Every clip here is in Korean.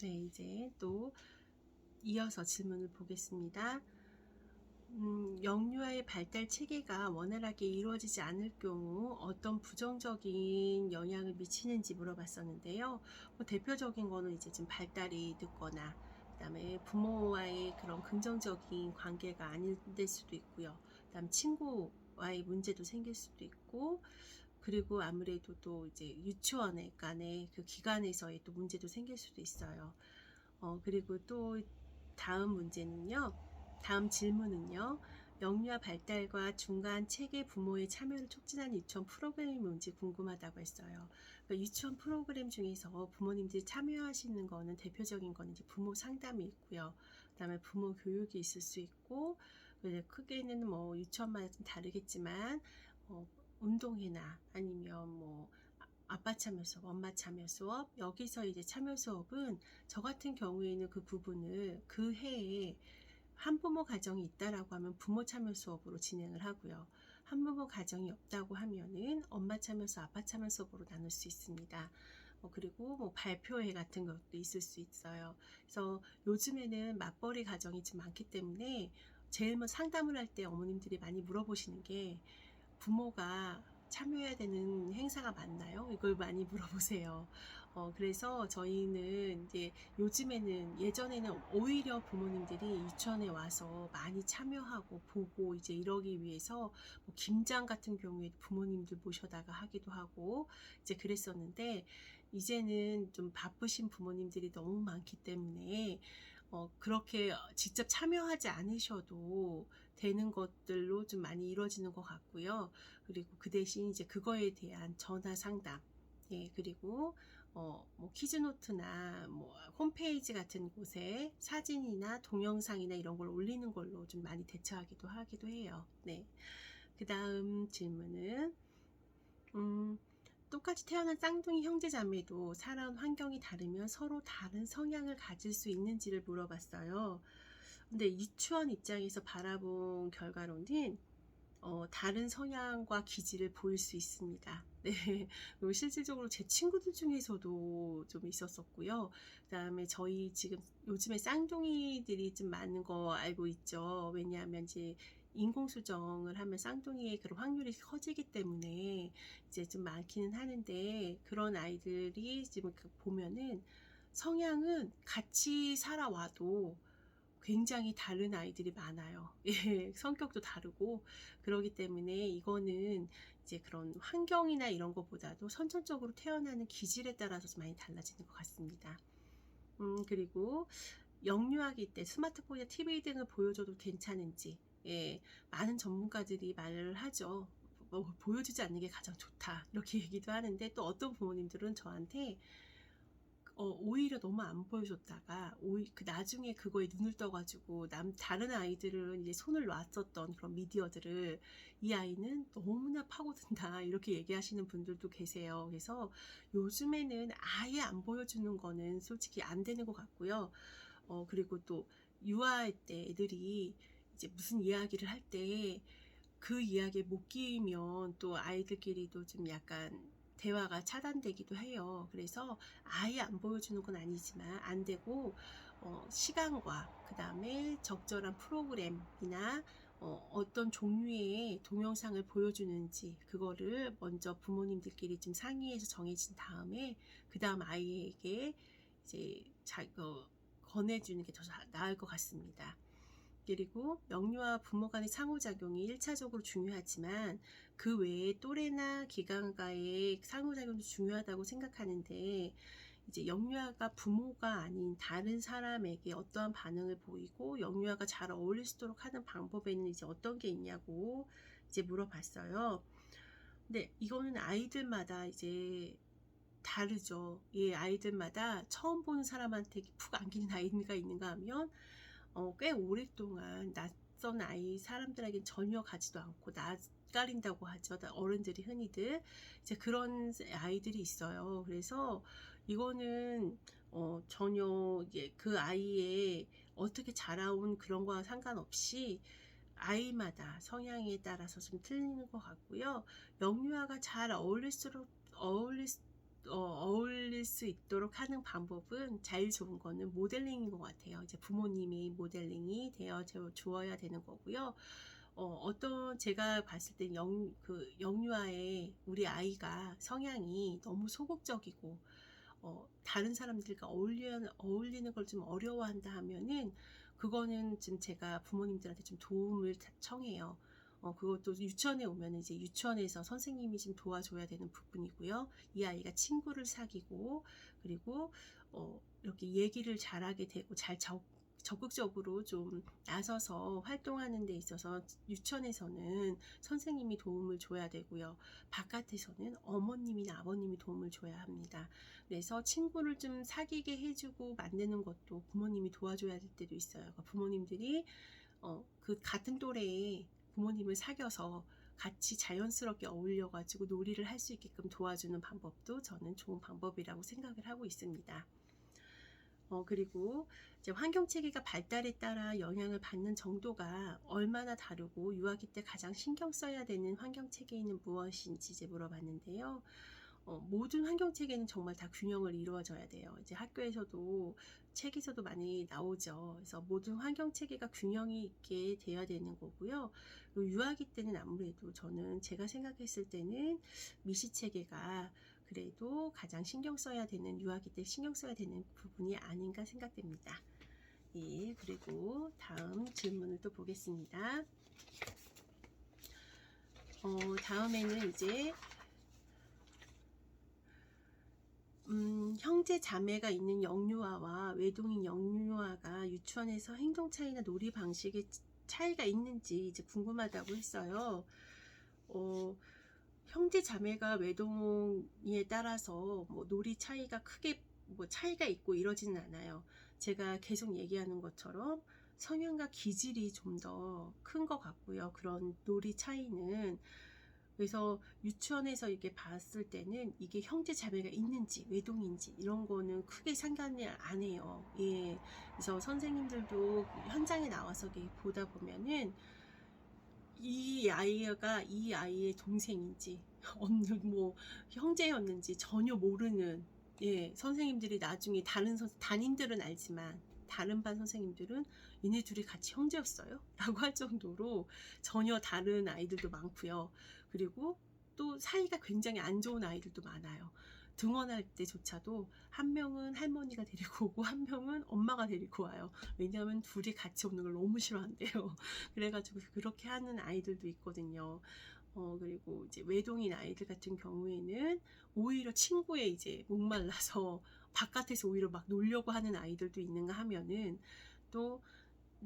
네, 이제 또 이어서 질문을 보겠습니다. 영유아의 발달 체계가 원활하게 이루어지지 않을 경우 어떤 부정적인 영향을 미치는지 물어봤었는데요. 뭐 대표적인 거는 이제 좀 발달이 늦거나, 그다음에 부모와의 그런 긍정적인 관계가 아닐 될 수도 있고요. 그다음 친구와의 문제도 생길 수도 있고, 그리고 아무래도 또 이제 유치원에 간의 그 기관에서의 또 문제도 생길 수도 있어요. 그리고 또 다음 질문은요. 영유아 발달과 중간 체계 부모의 참여를 촉진하는 유치원 프로그램이 뭔지 궁금하다고 했어요. 그러니까 유치원 프로그램 중에서 부모님들이 참여하시는 거는 대표적인 거는 이제 부모 상담이 있고요. 그다음에 부모 교육이 있을 수 있고, 크게는 뭐 유치원마다 좀 다르겠지만, 운동회나 아니면 뭐 아빠 참여 수업, 엄마 참여 수업, 여기서 이제 참여 수업은 저 같은 경우에는 그 부분을 그 해에 한부모 가정이 있다라고 하면 부모 참여 수업으로 진행을 하고요. 한부모 가정이 없다고 하면은 엄마 참여 수업, 아빠 참여 수업으로 나눌 수 있습니다. 그리고 뭐 발표회 같은 것도 있을 수 있어요. 그래서 요즘에는 맞벌이 가정이 좀 많기 때문에 제일 먼저 상담을 할 때 어머님들이 많이 물어보시는 게 부모가 참여해야 되는 행사가 많나요? 이걸 많이 물어보세요. 그래서 저희는 이제 요즘에는, 예전에는 오히려 부모님들이 유치원에 와서 많이 참여하고 보고 이제 이러기 위해서 뭐 김장 같은 경우에 부모님들 모셔다가 하기도 하고 이제 그랬었는데, 이제는 좀 바쁘신 부모님들이 너무 많기 때문에 그렇게 직접 참여하지 않으셔도 되는 것들로 좀 많이 이루어지는 것 같고요. 그리고 그 대신 이제 그거에 대한 전화 상담, 예, 그리고 뭐 키즈노트나 뭐 홈페이지 같은 곳에 사진이나 동영상이나 이런 걸 올리는 걸로 좀 많이 대처하기도 하기도 해요. 네. 그 다음 질문은, 똑같이 태어난 쌍둥이 형제자매도 살아온 환경이 다르면 서로 다른 성향을 가질 수 있는지를 물어봤어요. 근데 유치원 입장에서 바라본 결과로는 다른 성향과 기질을 보일 수 있습니다. 네. 그리고 실질적으로 제 친구들 중에서도 좀 있었었고요. 그다음에 저희 지금 요즘에 쌍둥이들이 좀 많은 거 알고 있죠. 왜냐하면 이제 인공수정을 하면 쌍둥이의 그런 확률이 커지기 때문에 이제 좀 많기는 하는데, 그런 아이들이 지금 보면은 성향은 같이 살아와도 굉장히 다른 아이들이 많아요. 예, 성격도 다르고. 그러기 때문에 이거는 이제 그런 환경이나 이런 것보다도 선천적으로 태어나는 기질에 따라서 좀 많이 달라지는 것 같습니다. 그리고 영유아기 때 스마트폰이나 TV 등을 보여줘도 괜찮은지, 예, 많은 전문가들이 말을 하죠. 보여주지 않는 게 가장 좋다, 이렇게 얘기도 하는데, 또 어떤 부모님들은 저한테 오히려 너무 안 보여줬다가 그 나중에 그거에 눈을 떠가지고 다른 아이들은 이제 손을 놨었던 그런 미디어들을 이 아이는 너무나 파고든다, 이렇게 얘기하시는 분들도 계세요. 그래서 요즘에는 아예 안 보여주는 거는 솔직히 안 되는 것 같고요. 그리고 또 유아할 때 애들이 이제 무슨 이야기를 할 때 그 이야기에 못 끼면 또 아이들끼리도 좀 약간 대화가 차단되기도 해요. 그래서 아예 안 보여주는 건 아니지만 안 되고, 시간과 그 다음에 적절한 프로그램이나 어떤 종류의 동영상을 보여주는지 그거를 먼저 부모님들끼리 좀 상의해서 정해진 다음에 그 다음 아이에게 이제 권해주는 게 더 나을 것 같습니다. 그리고 영유아 부모 간의 상호작용이 1차적으로 중요하지만 그 외에 또래나 기관과의 상호작용도 중요하다고 생각하는데, 이제 영유아가 부모가 아닌 다른 사람에게 어떠한 반응을 보이고 영유아가 잘 어울릴 수 있도록 하는 방법에는 이제 어떤 게 있냐고 이제 물어봤어요. 근데 이거는 아이들마다 이제 다르죠. 예, 아이들마다 처음 보는 사람한테 푹 안기는 아이가 있는가 하면 꽤 오랫동안 낯선 아이 사람들에겐 전혀 가지도 않고 낯가린다고 하죠. 어른들이 흔히들 이제 그런 아이들이 있어요. 그래서 이거는 전혀 이제 그 아이의 어떻게 자라온 그런 거와 상관없이 아이마다 성향에 따라서 좀 틀리는 것 같고요. 영유아가 잘 어울릴 어울릴 수 있도록 하는 방법은 제일 좋은 거는 모델링인 것 같아요. 이제 부모님이 모델링이 되어 주어야 되는 거고요. 어떤 제가 봤을 때 영유아의 우리 아이가 성향이 너무 소극적이고 다른 사람들과 어울리는 걸 좀 어려워한다 하면은 그거는 좀 제가 부모님들한테 좀 도움을 청해요. 그것도 유치원에 오면 이제 유치원에서 선생님이 좀 도와줘야 되는 부분이고요. 이 아이가 친구를 사귀고 그리고 이렇게 얘기를 잘하게 되고 적극적으로 좀 나서서 활동하는 데 있어서 유치원에서는 선생님이 도움을 줘야 되고요. 바깥에서는 어머님이나 아버님이 도움을 줘야 합니다. 그래서 친구를 좀 사귀게 해주고 만드는 것도 부모님이 도와줘야 될 때도 있어요. 그러니까 부모님들이 그 같은 또래의 부모님을 사귀어서 같이 자연스럽게 어울려가지고 놀이를 할 수 있게끔 도와주는 방법도 저는 좋은 방법이라고 생각을 하고 있습니다. 그리고 이제 환경 체계가 발달에 따라 영향을 받는 정도가 얼마나 다르고 유아기 때 가장 신경 써야 되는 환경 체계는 무엇인지 이제 물어봤는데요. 모든 환경 체계는 정말 다 균형을 이루어져야 돼요. 이제 학교에서도 책에서도 많이 나오죠. 그래서 모든 환경 체계가 균형이 있게 되어야 되는 거고요. 유아기 때는 아무래도 제가 생각했을 때는 미시 체계가 그래도 가장 신경 써야 되는 유아기 때 신경 써야 되는 부분이 아닌가 생각됩니다. 예, 그리고 다음 질문을 또 보겠습니다. 다음에는 이제 형제 자매가 있는 영유아와 외동인 영유아가 유치원에서 행동 차이나 놀이 방식에 차이가 있는지 이제 궁금하다고 했어요. 형제 자매가 외동에 따라서 뭐 놀이 차이가 크게 뭐 차이가 있고 이러지는 않아요. 제가 계속 얘기하는 것처럼 성향과 기질이 좀 더 큰 것 같고요. 그런 놀이 차이는 그래서 유치원에서 이게 봤을 때는 이게 형제 자매가 있는지 외동인지 이런 거는 크게 상관을 안 해요. 예. 그래서 선생님들도 현장에 나와서 보다 보면은 이 아이가 이 아이의 동생인지 뭐 형제였는지 전혀 모르는 선생님들이 나중에 담임들은 알지만 다른 반 선생님들은 얘네 둘이 같이 형제였어요? 라고 할 정도로 전혀 다른 아이들도 많고요. 그리고 또 사이가 굉장히 안 좋은 아이들도 많아요. 등원할 때조차도 한 명은 할머니가 데리고 오고 한 명은 엄마가 데리고 와요. 왜냐하면 둘이 같이 오는 걸 너무 싫어한대요. 그래가지고 그렇게 하는 아이들도 있거든요. 그리고 이제 외동인 아이들 같은 경우에는 오히려 친구에 이제 목말라서 바깥에서 오히려 막 놀려고 하는 아이들도 있는가 하면은 또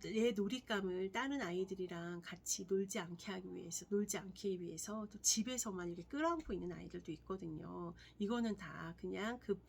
내 놀잇감을 다른 아이들이랑 같이 놀지 않기 위해서 또 집에서만 이렇게 끌어안고 있는 아이들도 있거든요. 이거는 다 그냥 그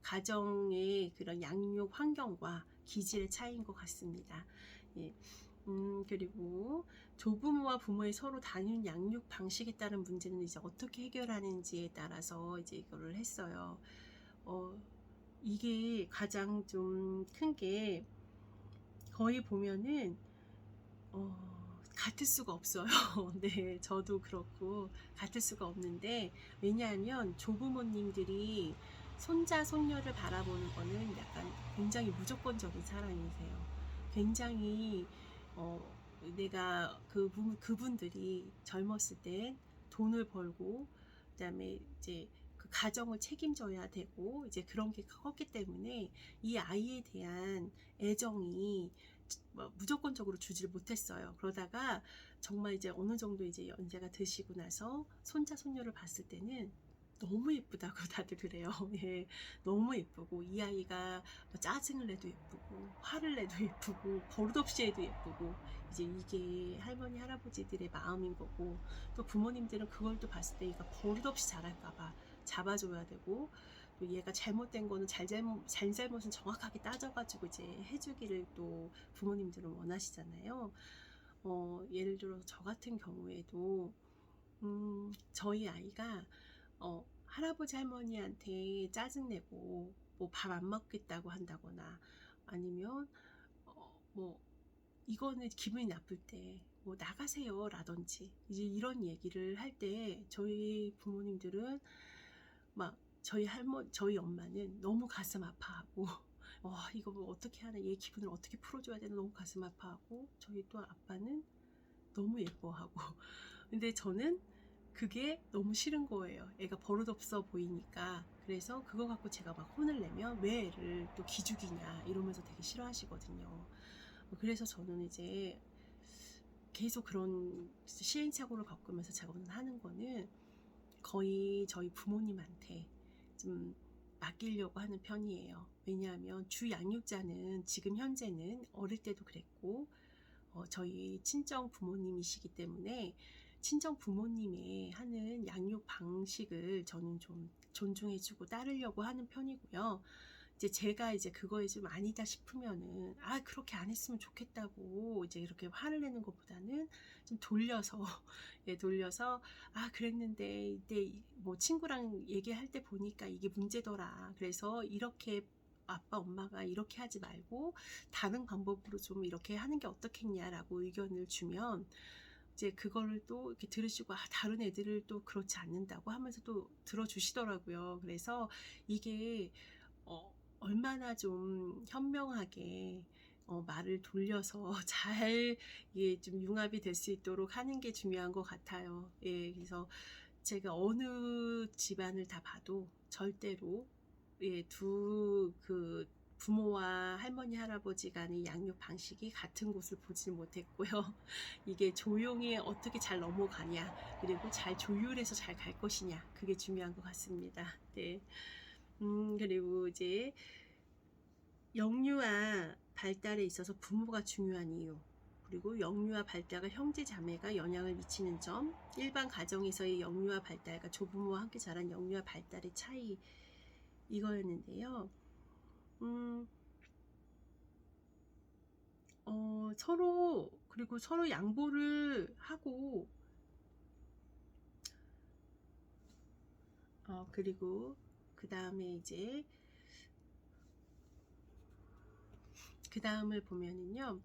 가정의 그런 양육 환경과 기질의 차이인 것 같습니다. 예. 그리고 조부모와 부모의 서로 다른 양육 방식에 따른 문제는 이제 어떻게 해결하는지에 따라서 이제 이거를 했어요. 이게 가장 좀 큰 게 거의 보면은 같을 수가 없어요. 네, 저도 그렇고 같을 수가 없는데 왜냐하면 조부모님들이 손자 손녀를 바라보는 거는 약간 굉장히 무조건적인 사람이세요. 굉장히 내가 그분들이 젊었을 때 돈을 벌고 그다음에 이제 그 가정을 책임져야 되고 이제 그런 게 컸기 때문에 이 아이에 대한 애정이 무조건적으로 주지를 못했어요. 그러다가 정말 이제 어느 정도 이제 연세가 드시고 나서 손자 손녀를 봤을 때는 너무 예쁘다고 다들 그래요. 예, 너무 예쁘고 이 아이가 짜증을 내도 예쁘고 화를 내도 예쁘고 버릇없이 해도 예쁘고 이제 이게 할머니 할아버지들의 마음인 거고 또 부모님들은 그걸 또 봤을 때 얘가 버릇없이 잘할까봐 잡아줘야 되고 또 얘가 잘못된 거는 잘잘못은 정확하게 따져가지고 이제 해주기를 또 부모님들은 원하시잖아요. 예를 들어 저 같은 경우에도 저희 아이가 할아버지 할머니한테 짜증내고 뭐 밥 안 먹겠다고 한다거나 아니면 뭐 이거는 기분이 나쁠 때 뭐 나가세요 라든지 이제 이런 얘기를 할 때 저희 부모님들은 막 저희 엄마는 너무 가슴 아파하고, 이거 뭐 어떻게 하나, 얘 기분을 어떻게 풀어줘야 되나 너무 가슴 아파하고, 저희 또 아빠는 너무 예뻐하고. 근데 저는 그게 너무 싫은 거예요. 애가 버릇없어 보이니까. 그래서 그거 갖고 제가 막 혼을 내면 왜 애를 또 기죽이냐 이러면서 되게 싫어하시거든요. 그래서 저는 이제 계속 그런 시행착오를 겪으면서 제가 오늘 하는 거는 거의 저희 부모님한테 좀 맡기려고 하는 편이에요. 왜냐하면 주 양육자는 지금 현재는 어릴 때도 그랬고 저희 친정 부모님이시기 때문에 친정 부모님의 하는 양육 방식을 저는 좀 존중해주고 따르려고 하는 편이고요. 이제 제가 이제 그거에 좀 아니다 싶으면은 그렇게 안 했으면 좋겠다고 이제 이렇게 화를 내는 것보다는 좀 돌려서 돌려서 그랬는데 이때 뭐 친구랑 얘기할 때 보니까 이게 문제더라. 그래서 이렇게 아빠 엄마가 이렇게 하지 말고 다른 방법으로 좀 이렇게 하는 게 어떻겠냐라고 의견을 주면 이제 그거를 또 이렇게 들으시고 다른 애들을 또 그렇지 않는다고 하면서 또 들어주시더라고요. 그래서 이게 얼마나 좀 현명하게 말을 돌려서 잘 좀 융합이 될 수 있도록 하는 게 중요한 것 같아요. 예, 그래서 제가 어느 집안을 다 봐도 절대로 두 부모와 할머니 할아버지 간의 양육 방식이 같은 곳을 보지 못했고요. 이게 조용히 어떻게 잘 넘어가냐, 그리고 잘 조율해서 잘 갈 것이냐, 그게 중요한 것 같습니다. 네. 그리고 이제 영유아 발달에 있어서 부모가 중요한 이유, 그리고 영유아 발달과 형제 자매가 영향을 미치는 점, 일반 가정에서의 영유아 발달과 조부모와 함께 자란 영유아 발달의 차이, 이거였는데요. 그리고 서로 양보를 하고, 그리고 그 다음에 이제 그 다음을 보면은요,